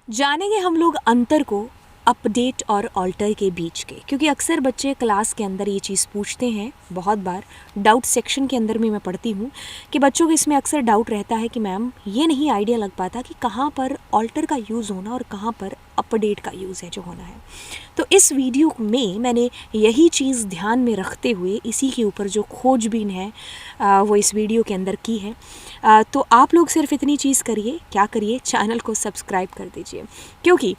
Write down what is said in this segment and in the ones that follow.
जानेंगे हम लोग अंतर को अपडेट और ऑल्टर के बीच के, क्योंकि अक्सर बच्चे क्लास के अंदर ये चीज़ पूछते हैं। बहुत बार डाउट सेक्शन के अंदर भी मैं पढ़ती हूँ कि बच्चों को इसमें अक्सर डाउट रहता है कि मैम ये नहीं आइडिया लग पाता कि कहाँ पर ऑल्टर का यूज़ होना और कहाँ पर अपडेट का यूज़ है जो होना है। तो इस वीडियो में मैंने यही चीज़ ध्यान में रखते हुए इसी के ऊपर जो खोजबीन है वो इस वीडियो के अंदर की है। तो आप लोग सिर्फ इतनी चीज़ करिए, क्या करिए, चैनल को सब्सक्राइब कर दीजिए, क्योंकि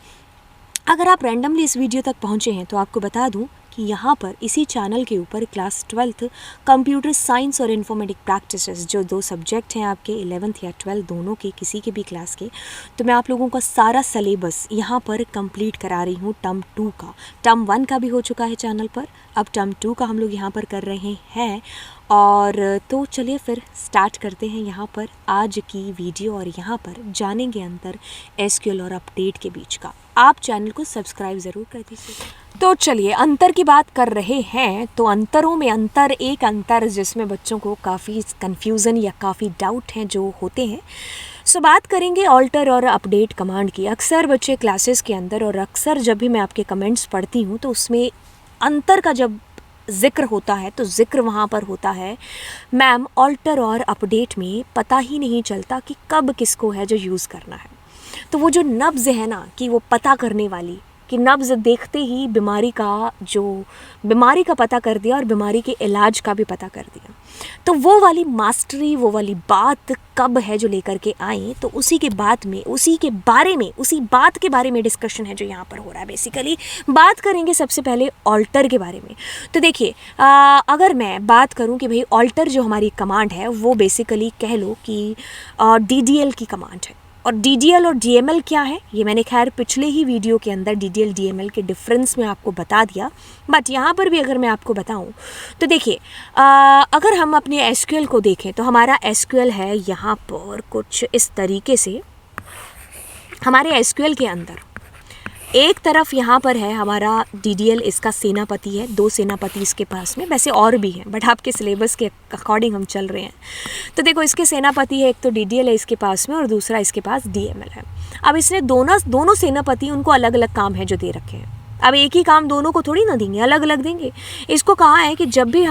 अगर आप रैंडमली इस वीडियो तक पहुंचे हैं तो आपको बता दूं कि यहाँ पर इसी चैनल के ऊपर क्लास 12th कंप्यूटर साइंस और इन्फॉर्मेटिक प्रैक्टिसेस, जो दो सब्जेक्ट हैं आपके 11th या 12th दोनों के, किसी के भी क्लास के, तो मैं आप लोगों का सारा सिलेबस यहाँ पर कंप्लीट करा रही हूँ। टर्म 2 का, टर्म 1 का भी हो चुका है चैनल पर, अब टर्म 2 का हम लोग यहाँ पर कर रहे हैं। और तो चलिए फिर स्टार्ट करते हैं यहाँ पर आज की वीडियो, और यहाँ पर जानेंगे अंतर एसक्यूएल और अपडेट के बीच का। आप चैनल को सब्सक्राइब ज़रूर कर दीजिए। तो चलिए अंतर की बात कर रहे हैं, तो अंतरों में एक अंतर जिसमें बच्चों को काफ़ी कन्फ्यूज़न या काफ़ी डाउट हैं जो होते हैं। सो बात करेंगे ऑल्टर और अपडेट कमांड की। अक्सर बच्चे क्लासेस के अंदर, और अक्सर जब भी मैं आपके कमेंट्स पढ़ती हूँ तो उसमें अंतर का जब ज़िक्र होता है तो ज़िक्र वहाँ पर होता है, मैम ऑल्टर और अपडेट में पता ही नहीं चलता कि कब किसको है जो यूज़ करना है। तो वो जो नब्ज़ है ना, कि वो पता करने वाली, कि नब्ज़ देखते ही बीमारी का पता कर दिया और बीमारी के इलाज का भी पता कर दिया। तो वो वाली मास्टरी, वो वाली बात कब है जो लेकर के आए, तो उसी बात के बारे में डिस्कशन है जो यहाँ पर हो रहा है। बेसिकली बात करेंगे सबसे पहले ऑल्टर के बारे में। तो देखिए, अगर मैं बात करूँ कि भाई ऑल्टर जो हमारी कमांड है वो बेसिकली कह लो कि DDL की कमांड है। और DDL और DML क्या है, ये मैंने खैर पिछले ही वीडियो के अंदर DDL DML के डिफरेंस में आपको बता दिया, बट यहाँ पर भी अगर मैं आपको बताऊँ तो देखिए, अगर हम अपने SQL को देखें तो हमारा SQL है यहाँ पर कुछ इस तरीके से। हमारे SQL के अंदर एक तरफ यहाँ पर है हमारा DDL, इसका सेनापति है, 2 सेनापति इसके पास में, वैसे और भी हैं बट आपके सिलेबस के अकॉर्डिंग हम चल रहे हैं। तो देखो, इसके सेनापति है, एक तो DDL है इसके पास में और दूसरा इसके पास DML है। अब इसने दोनों सेनापति, उनको अलग अलग काम है जो दे रखे हैं। अब एक ही काम दोनों को थोड़ी ना देंगे, अलग अलग देंगे। इसको कहा है कि जब भी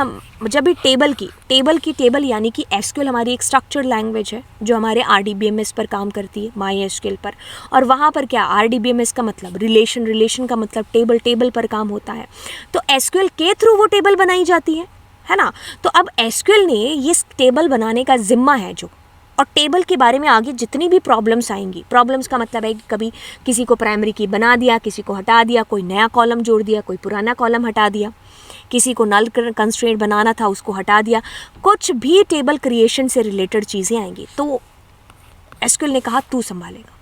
टेबल यानी कि SQL हमारी एक स्ट्रक्चर्ड लैंग्वेज है जो हमारे RDBMS पर काम करती है, MySQL पर। और वहाँ पर क्या, RDBMS का मतलब रिलेशन का मतलब टेबल पर काम होता है। तो SQL के थ्रू वो टेबल बनाई जाती है ना। तो अब SQL ने ये टेबल बनाने का जिम्मा है जो, और टेबल के बारे में आगे जितनी भी प्रॉब्लम्स आएंगी, प्रॉब्लम्स का मतलब है कि कभी किसी को प्राइमरी की बना दिया, किसी को हटा दिया, कोई नया कॉलम जोड़ दिया, कोई पुराना कॉलम हटा दिया, किसी को नल कंस्ट्रेंट बनाना था उसको हटा दिया, कुछ भी टेबल क्रिएशन से रिलेटेड चीज़ें आएंगी तो SQL ने कहा तू संभालेगा।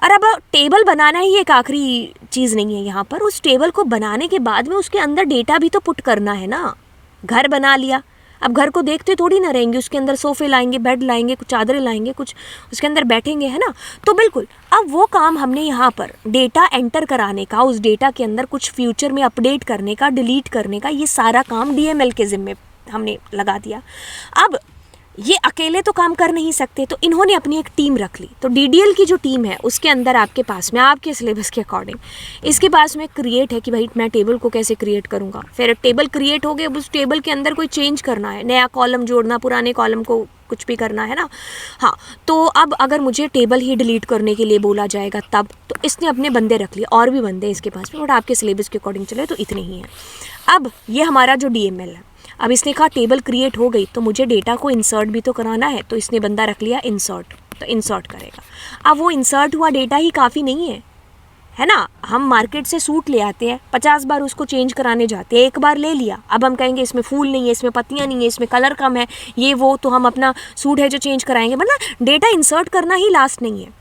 और अब टेबल बनाना ही एक आखिरी चीज़ नहीं है यहाँ पर। उस टेबल को बनाने के बाद में उसके अंदर डेटा भी तो पुट करना है ना। घर बना लिया, अब घर को देखते थोड़ी ना रहेंगे, उसके अंदर सोफे लाएंगे, बेड लाएंगे, कुछ चादरें लाएंगे, कुछ उसके अंदर बैठेंगे, है ना। तो बिल्कुल अब वो काम हमने यहाँ पर डेटा एंटर कराने का, उस डेटा के अंदर कुछ फ्यूचर में अपडेट करने का, डिलीट करने का, ये सारा काम DML के ज़िम्मे हमने लगा दिया। अब ये अकेले तो काम कर नहीं सकते, तो इन्होंने अपनी एक टीम रख ली। तो DDL की जो टीम है उसके अंदर आपके पास में, आपके सिलेबस के अकॉर्डिंग इसके पास में क्रिएट है कि भाई मैं टेबल को कैसे क्रिएट करूँगा। फिर टेबल क्रिएट हो गए, अब उस टेबल के अंदर कोई चेंज करना है, नया कॉलम जोड़ना, पुराने कॉलम को कुछ भी करना है ना। हाँ, तो अब अगर मुझे टेबल ही डिलीट करने के लिए बोला जाएगा तब, तो इसने अपने बंदे रख लिए, और भी बंदे इसके पास में, बट आपके सिलेबस के अकॉर्डिंग चले तो इतने ही हैं। अब ये हमारा जो DML है, अब इसने कहा टेबल क्रिएट हो गई तो मुझे डेटा को इंसर्ट भी तो कराना है, तो इसने बंदा रख लिया इंसर्ट, तो इंसर्ट करेगा। अब वो इंसर्ट हुआ डेटा ही काफ़ी नहीं है ना। हम मार्केट से सूट ले आते हैं, 50 बार उसको चेंज कराने जाते हैं, एक बार ले लिया, अब हम कहेंगे इसमें फूल नहीं है, इसमें पत्तियां नहीं है, इसमें कलर कम है, ये वो, तो हम अपना सूट है जो चेंज कराएंगे। मतलब डेटा इंसर्ट करना ही लास्ट नहीं है,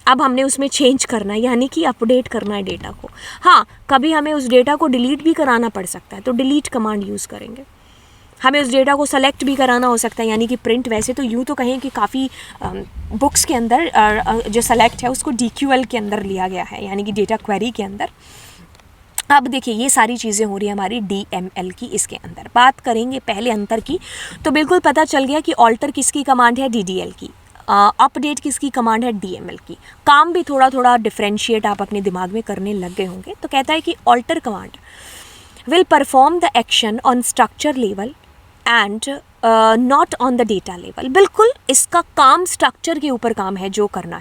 अब हमने उसमें चेंज करना है, यानी कि अपडेट करना है डेटा को। हाँ, कभी हमें उस डेटा को डिलीट भी कराना पड़ सकता है, तो डिलीट कमांड यूज़ करेंगे। हमें उस डेटा को सेलेक्ट भी कराना हो सकता है, यानी कि प्रिंट। वैसे तो यूँ तो कहें कि काफ़ी बुक्स के अंदर जो सेलेक्ट है उसको DQL के अंदर लिया गया है, यानी कि डेटा क्वेरी के अंदर। अब देखिए, ये सारी चीज़ें हो रही है हमारी DML की। इसके अंदर बात करेंगे पहले अंतर की, तो बिल्कुल पता चल गया कि ऑल्टर किसकी कमांड है, DDL की। अपडेट किसकी कमांड है, DML की। काम भी थोड़ा थोड़ा डिफ्रेंशिएट आप अपने दिमाग में करने लग गए होंगे। तो कहता है कि alter command will perform the action on structure level and not on the data level. बिल्कुल इसका काम स्ट्रक्चर के ऊपर काम है जो करना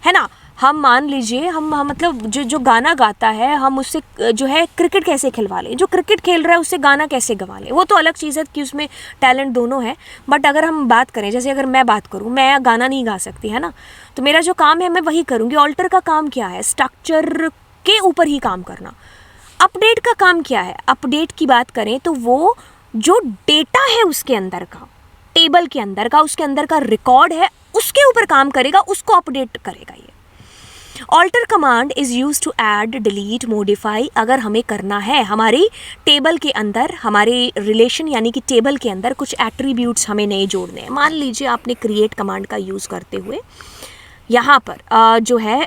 है ना। हम मान लीजिए हम मतलब जो गाना गाता है, हम उससे जो है क्रिकेट कैसे खिलवा लें, जो क्रिकेट खेल रहा है उससे गाना कैसे गवा लें, वो तो अलग चीज़ है कि उसमें टैलेंट दोनों है। बट अगर हम बात करें, जैसे अगर मैं बात करूँ, मैं गाना नहीं गा सकती है ना, तो मेरा जो काम है मैं वही करूँगी। ऑल्टर का काम क्या है, स्ट्रक्चर के ऊपर ही काम करना। अपडेट का काम क्या है, अपडेट की बात करें तो वो जो डेटा है उसके अंदर का, टेबल के अंदर का, उसके अंदर का रिकॉर्ड है, उसके ऊपर काम करेगा, उसको अपडेट करेगा ये। Alter command is use to add, delete, modify. अगर हमें करना है हमारी टेबल के अंदर, हमारे रिलेशन यानी कि टेबल के अंदर कुछ एट्रीब्यूट्स हमें नए जोड़ने हैं। मान लीजिए आपने क्रिएट कमांड का यूज़ करते हुए यहाँ पर जो है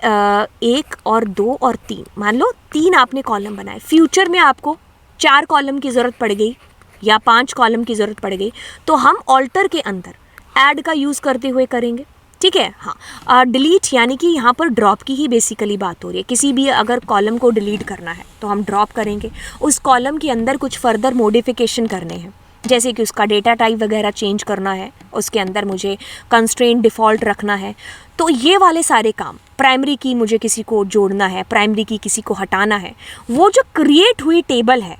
1 और 2 और 3, मान लो 3 आपने कॉलम बनाए। फ्यूचर में आपको 4 कॉलम की ज़रूरत पड़ गई या 5 कॉलम की ज़रूरत पड़ गई, तो हम ऑल्टर के अंदर ऐड का यूज़ करते हुए करेंगे। ठीक है, हाँ। डिलीट यानी कि यहाँ पर ड्रॉप की ही बेसिकली बात हो रही है। किसी भी अगर कॉलम को डिलीट करना है तो हम ड्रॉप करेंगे। उस कॉलम के अंदर कुछ फर्दर मॉडिफिकेशन करने हैं, जैसे कि उसका डेटा टाइप वगैरह चेंज करना है, उसके अंदर मुझे कंस्ट्रेंट डिफ़ॉल्ट रखना है। तो ये वाले सारे काम, प्राइमरी की मुझे किसी को जोड़ना है, प्राइमरी की किसी को हटाना है, वो जो क्रिएट हुई टेबल है,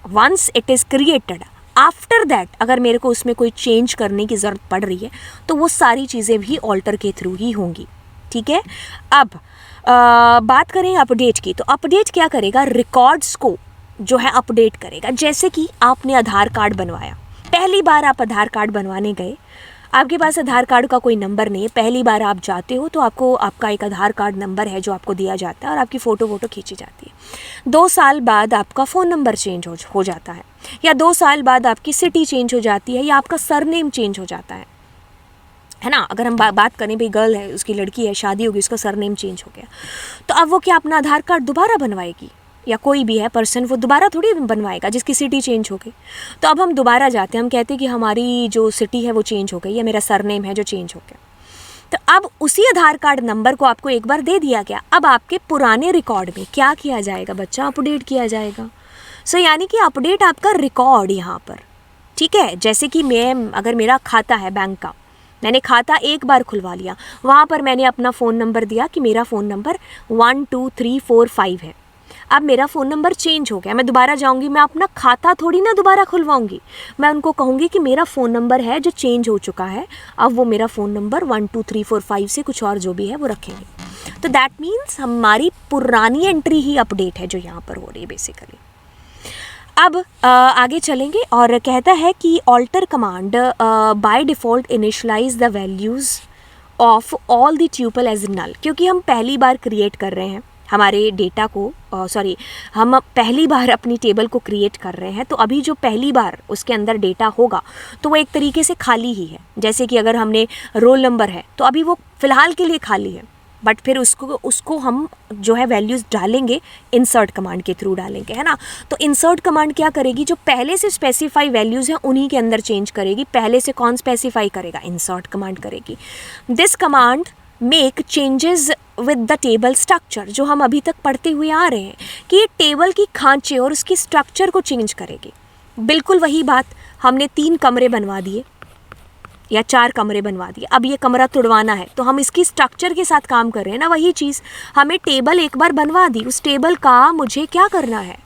once it is created, after that अगर मेरे को उसमें कोई चेंज करने की ज़रूरत पड़ रही है तो वो सारी चीज़ें भी ऑल्टर के थ्रू ही होंगी। ठीक है, अब बात करें अपडेट की, तो अपडेट क्या करेगा, रिकॉर्ड्स को जो है अपडेट करेगा। जैसे कि आपने आधार कार्ड बनवाया, पहली बार आप आधार कार्ड बनवाने गए, आपके पास आधार कार्ड का कोई नंबर नहीं है, पहली बार आप जाते हो तो आपको आपका एक आधार कार्ड नंबर है जो आपको दिया जाता है और आपकी फ़ोटो खींची जाती है। 2 साल बाद आपका फ़ोन नंबर चेंज हो जाता है, या 2 साल बाद आपकी सिटी चेंज हो जाती है, या आपका सरनेम चेंज हो जाता है ना। अगर हम बात करें, भाई गर्ल है, उसकी लड़की है, शादी होगी, उसका सरनेम चेंज हो गया, तो अब वो क्या अपना आधार कार्ड दोबारा बनवाएगी, या कोई भी है पर्सन, वो दोबारा थोड़ी बनवाएगा जिसकी सिटी चेंज हो गई। तो अब हम दोबारा जाते हैं, हम कहते हैं कि हमारी जो सिटी है वो चेंज हो गई, या मेरा सरनेम है जो चेंज हो गया। तो अब उसी आधार कार्ड नंबर को आपको एक बार दे दिया गया, अब आपके पुराने रिकॉर्ड में क्या किया जाएगा बच्चा, अपडेट किया जाएगा। सो यानी कि अपडेट आपका रिकॉर्ड यहाँ पर। ठीक है, जैसे कि अगर मेरा खाता है बैंक का, मैंने खाता एक बार खुलवा लिया, वहाँ पर मैंने अपना फ़ोन नंबर दिया कि मेरा फ़ोन नंबर 1 2 3 4 5 है। अब मेरा फ़ोन नंबर चेंज हो गया, मैं दोबारा जाऊंगी, मैं अपना खाता थोड़ी ना दोबारा खुलवाऊंगी, मैं उनको कहूँगी कि मेरा फ़ोन नंबर है जो चेंज हो चुका है, अब वो मेरा फ़ोन नंबर 1 2 3 4 5 से कुछ और जो भी है वो रखेंगे। तो दैट मीन्स हमारी पुरानी एंट्री ही अपडेट है जो यहाँ पर हो रही है बेसिकली। अब आगे चलेंगे और कहता है कि alter command by default initialise the values of all the tuple as null. क्योंकि हम पहली बार क्रिएट कर रहे हैं हमारे डेटा को, हम पहली बार अपनी टेबल को क्रिएट कर रहे हैं, तो अभी जो पहली बार उसके अंदर डेटा होगा तो वो एक तरीके से खाली ही है। जैसे कि अगर हमने रोल नंबर है तो अभी वो फ़िलहाल के लिए खाली है, बट फिर उसको हम जो है वैल्यूज़ डालेंगे, इंसर्ट कमांड के थ्रू डालेंगे, है ना। तो इंसर्ट कमांड क्या करेगी, जो पहले से स्पेसिफाई वैल्यूज़ हैं उन्हीं के अंदर चेंज करेगी। पहले से कौन स्पेसिफाई करेगा, इंसर्ट कमांड करेगी। This command make changes with the table structure, जो हम अभी तक पढ़ते हुए आ रहे हैं कि ये टेबल की खांचे और उसकी स्ट्रक्चर को चेंज करेगी। बिल्कुल वही बात, हमने 3 कमरे बनवा दिए या 4 कमरे बनवा दिए, अब ये कमरा तुड़वाना है तो हम इसकी स्ट्रक्चर के साथ काम कर रहे हैं ना। वही चीज़, हमें टेबल एक बार बनवा दी, उस टेबल का मुझे क्या करना है,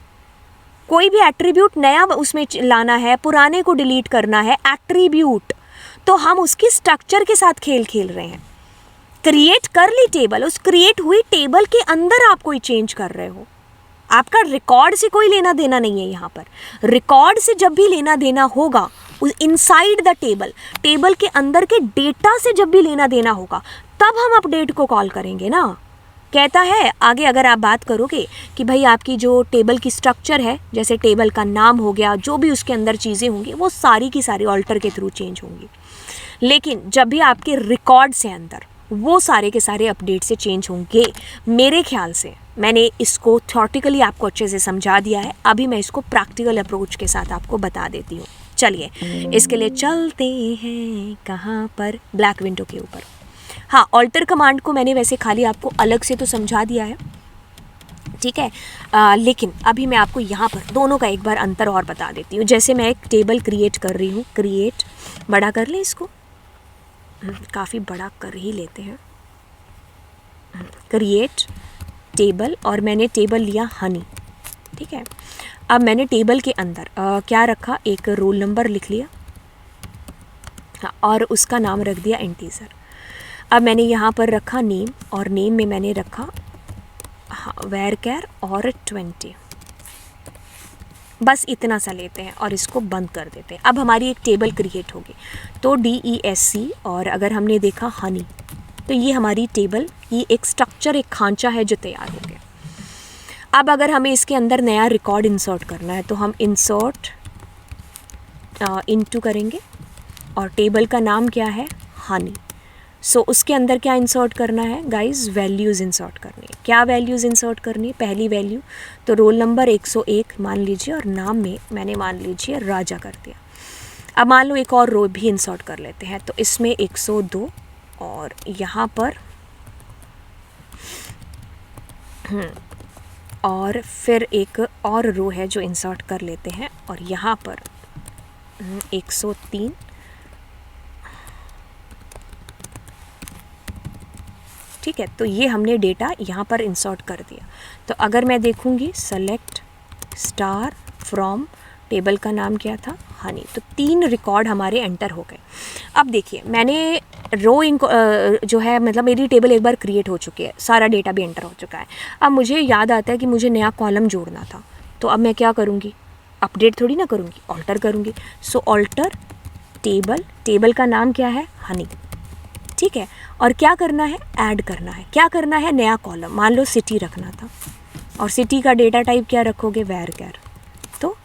कोई भी एट्रीब्यूट नया उसमें लाना है, पुराने को डिलीट करना है, एट्रीब्यूट, तो हम उसकी स्ट्रक्चर के साथ खेल रहे हैं। क्रिएट कर ली टेबल, उस क्रिएट हुई टेबल के अंदर आप कोई चेंज कर रहे हो, आपका रिकॉर्ड से कोई लेना देना नहीं है। यहाँ पर रिकॉर्ड से जब भी लेना देना होगा, इनसाइड द टेबल के अंदर के डेटा से जब भी लेना देना होगा, तब हम अपडेट को कॉल करेंगे ना। कहता है आगे, अगर आप बात करोगे कि भाई आपकी जो टेबल की स्ट्रक्चर है, जैसे टेबल का नाम हो गया, जो भी उसके अंदर चीज़ें होंगी वो सारी की सारी ऑल्टर के थ्रू चेंज होंगी, लेकिन जब भी आपके रिकॉर्ड से अंदर वो सारे के सारे अपडेट से चेंज होंगे। मेरे ख्याल से मैंने इसको थ्योरेटिकली आपको अच्छे से समझा दिया है, अभी मैं इसको प्रैक्टिकल अप्रोच के साथ आपको बता देती हूँ। चलिए इसके लिए चलते हैं कहाँ पर, ब्लैक विंडो के ऊपर। हाँ, ऑल्टर कमांड को मैंने वैसे खाली आपको अलग से तो समझा दिया है, ठीक है, लेकिन अभी मैं आपको यहाँ पर दोनों का एक बार अंतर और बता देती हूँ। जैसे मैं एक टेबल क्रिएट कर रही हूँ, क्रिएट, बड़ा कर लें इसको, काफ़ी बड़ा कर ही लेते हैं, क्रिएट टेबल, और मैंने टेबल लिया हनी, ठीक है। अब मैंने टेबल के अंदर क्या रखा, एक रोल नंबर लिख लिया, हाँ, और उसका नाम रख दिया इंटीजर। अब मैंने यहाँ पर रखा नेम, और नेम में मैंने रखा हाँ वैरकैर और 20, बस इतना सा लेते हैं और इसको बंद कर देते हैं। अब हमारी एक टेबल क्रिएट होगी, तो DESC, और अगर हमने देखा हनी, तो ये हमारी टेबल की एक स्ट्रक्चर, एक खांचा है जो तैयार हो गया। अब अगर हमें इसके अंदर नया रिकॉर्ड इंसर्ट करना है तो हम इंसर्ट इनटू करेंगे, और टेबल का नाम क्या है, हनी। सो उसके अंदर क्या इंसर्ट करना है गाइस, वैल्यूज़ इंसर्ट करनी है। क्या वैल्यूज़ इंसर्ट करनी है, पहली वैल्यू तो रोल नंबर 101 मान लीजिए, और नाम में मैंने मान लीजिए राजा कर दिया। अब मान लो एक और रो भी इंसर्ट कर लेते हैं, तो इसमें 102, और यहाँ पर और फिर एक और रो है जो इंसर्ट कर लेते हैं, और यहाँ पर 103, ठीक है। तो ये हमने डेटा यहाँ पर इंसर्ट कर दिया। तो अगर मैं देखूँगी सेलेक्ट स्टार फ्रॉम, टेबल का नाम क्या था, हनी, तो 3 रिकॉर्ड हमारे एंटर हो गए। अब देखिए मैंने रो जो है, मतलब मेरी टेबल एक बार क्रिएट हो चुकी है, सारा डेटा भी एंटर हो चुका है। अब मुझे याद आता है कि मुझे नया कॉलम जोड़ना था, तो अब मैं क्या करूँगी, अपडेट थोड़ी ना करूँगी, ऑल्टर करूँगी। सो ऑल्टर टेबल, टेबल का नाम क्या है, हनी, ठीक है। और क्या करना है, ऐड करना है। क्या करना है, नया कॉलम, मान लो सिटी रखना था, और सिटी का डेटा टाइप क्या रखोगे, वैरकैर, तो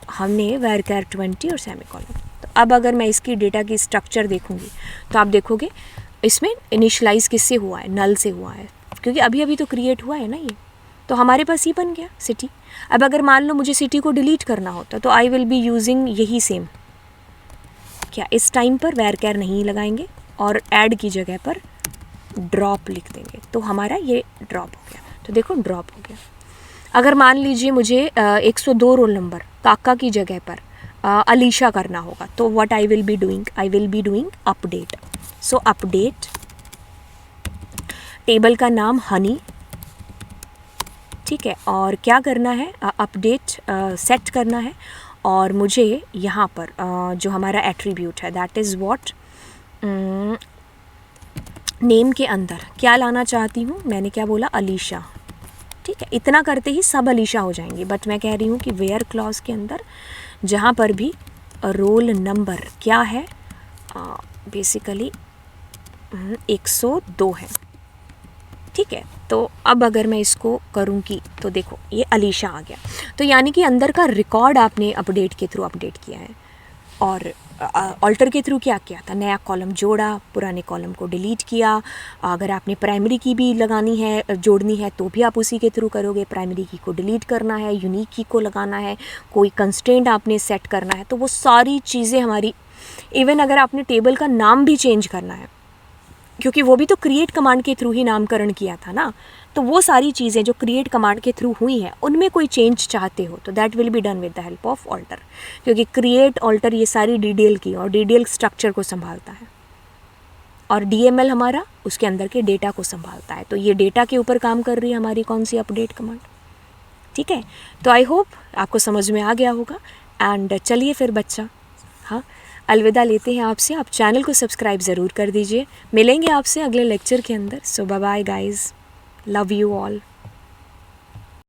हमने वैरकैर 20 और सेमीकोलन। तो अब अगर मैं इसकी डेटा की स्ट्रक्चर देखूंगी तो आप देखोगे इसमें इनिशलाइज किससे हुआ है, नल से हुआ है, क्योंकि अभी अभी तो क्रिएट हुआ है ना ये, तो हमारे पास ये बन गया सिटी। अब अगर मान लो मुझे सिटी को डिलीट करना होता तो आई विल बी यूजिंग यही सेम, क्या इस टाइम पर वैरकैर नहीं लगाएंगे और ऐड की जगह पर ड्रॉप लिख देंगे, तो हमारा ये ड्रॉप हो गया। तो देखो ड्रॉप हो गया। अगर मान लीजिए मुझे 102 रोल नंबर काका की जगह पर अलीशा करना होगा, तो what I will be doing update. So update, table का नाम हनी, ठीक है, और क्या करना है, अपडेट सेट करना है, और मुझे यहाँ पर जो हमारा एट्रीब्यूट है दैट इज़ व्हाट, नेम के अंदर क्या लाना चाहती हूँ, मैंने क्या बोला, अलीशा, ठीक है। इतना करते ही सब अलीशा हो जाएंगे, बट मैं कह रही हूँ कि वेयर क्लॉज के अंदर जहाँ पर भी रोल नंबर क्या है, बेसिकली 102 है, ठीक है। तो अब अगर मैं इसको करूँगी तो देखो ये अलीशा आ गया। तो यानी कि अंदर का रिकॉर्ड आपने अपडेट के थ्रू अपडेट किया है, और ऑल्टर के थ्रू क्या किया था, नया कॉलम जोड़ा, पुराने कॉलम को डिलीट किया। अगर आपने प्राइमरी की भी लगानी है, जोड़नी है, तो भी आप उसी के थ्रू करोगे। प्राइमरी की को डिलीट करना है, यूनिक की को लगाना है, कोई कंस्ट्रेंट आपने सेट करना है, तो वो सारी चीज़ें हमारी, इवन अगर आपने टेबल का नाम भी चेंज करना है, क्योंकि वो भी तो क्रिएट कमांड के थ्रू ही नामकरण किया था ना, तो वो सारी चीज़ें जो क्रिएट कमांड के थ्रू हुई हैं उनमें कोई चेंज चाहते हो तो that will be done with the help of alter, क्योंकि क्रिएट ऑल्टर ये सारी DDL की और DDL स्ट्रक्चर को संभालता है, और DML हमारा उसके अंदर के डेटा को संभालता है। तो ये डेटा के ऊपर काम कर रही है हमारी कौन सी, अपडेट कमांड, ठीक है। तो आई होप आपको समझ में आ गया होगा। एंड चलिए फिर बच्चा, हाँ, अलविदा लेते हैं आपसे। आप चैनल को सब्सक्राइब ज़रूर कर दीजिए। मिलेंगे आपसे अगले लेक्चर के अंदर। So bye bye guys, love you all.